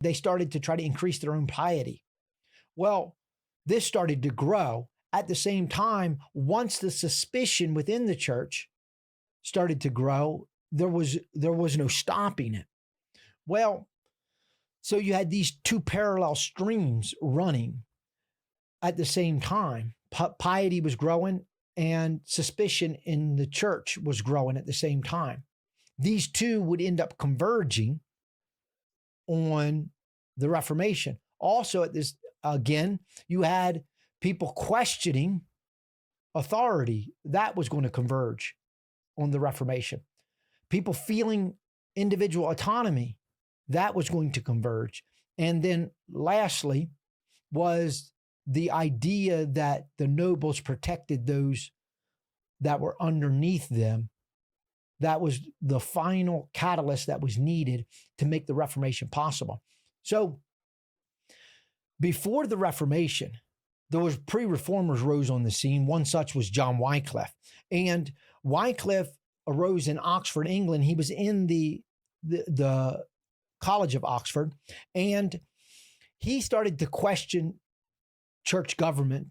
they started to try to increase their own piety. Well, this started to grow. At the same time, once the suspicion within the church started to grow, there was no stopping it. Well, so you had these two parallel streams running at the same time. Piety was growing and suspicion in the church was growing at the same time. These two would end up converging on the Reformation. Also, at this, again, you had people questioning authority. That was going to converge on the Reformation. People feeling individual autonomy. That was going to converge. And then lastly was the idea that the nobles protected those that were underneath them. That was the final catalyst that was needed to make the Reformation possible. So before the Reformation, there was pre-reformers rose on the scene. One such was John Wycliffe. And Wycliffe arose in Oxford, England. He was in the College of Oxford, and he started to question church government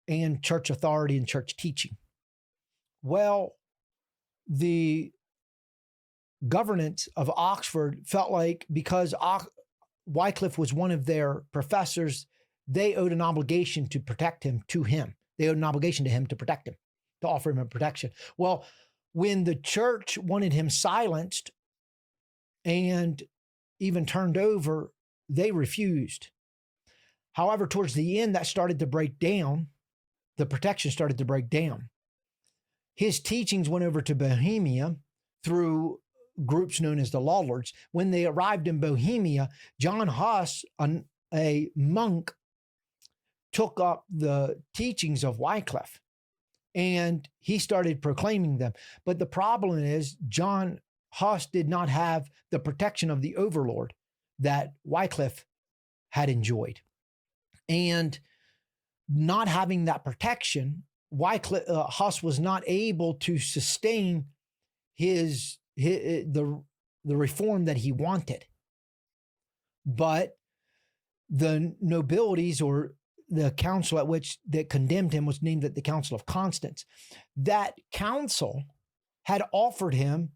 and church authority and church teaching. Well, the governance of Oxford felt like because Wycliffe was one of their professors, they owed an obligation to protect him to him. They owed an obligation to him to protect him, to offer him a protection. Well, when the church wanted him silenced and even turned over, they refused. However, towards the end, that started to break down. The protection started to break down. His teachings went over to Bohemia through groups known as the Law Lords. When they arrived in Bohemia, John Huss, a monk, took up the teachings of Wycliffe and he started proclaiming them. But the problem is John Huss did not have the protection of the overlord that Wycliffe had enjoyed. And not having that protection, Huss was not able to sustain the reform that he wanted. But the nobilities, or the council at which that condemned him, was named the Council of Constance. That council had offered him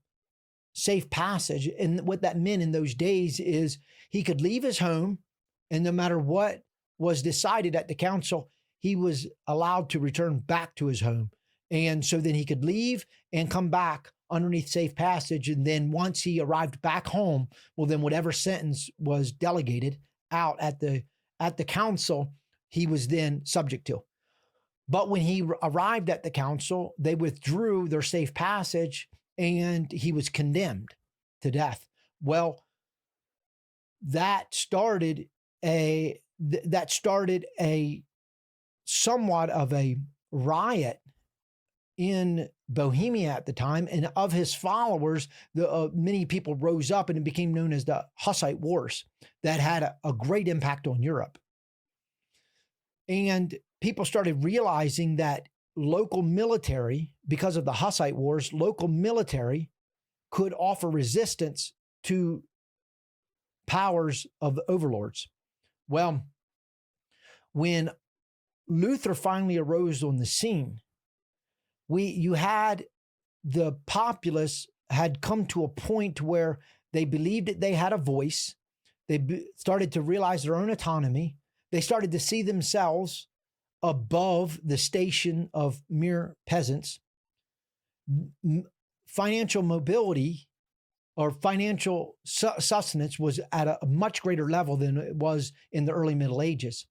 safe passage. And what that meant in those days is he could leave his home, and no matter what was decided at the council, he was allowed to return back to his home. And so then he could leave and come back underneath safe passage. And then once he arrived back home, well, then whatever sentence was delegated out at the council, he was then subject to. But when he arrived at the council, they withdrew their safe passage and he was condemned to death. Well, that started a somewhat of a riot in Bohemia at the time, and of his followers, many people rose up, and it became known as the Hussite Wars. That had a great impact on Europe. And people started realizing that local military, because of the Hussite Wars, local military could offer resistance to powers of overlords. Well, when Luther finally arose on the scene, you had the populace had come to a point where they believed that they had a voice. They started to realize their own autonomy. They started to see themselves above the station of mere peasants. Financial mobility or financial sustenance was at a much greater level than it was in the early Middle Ages.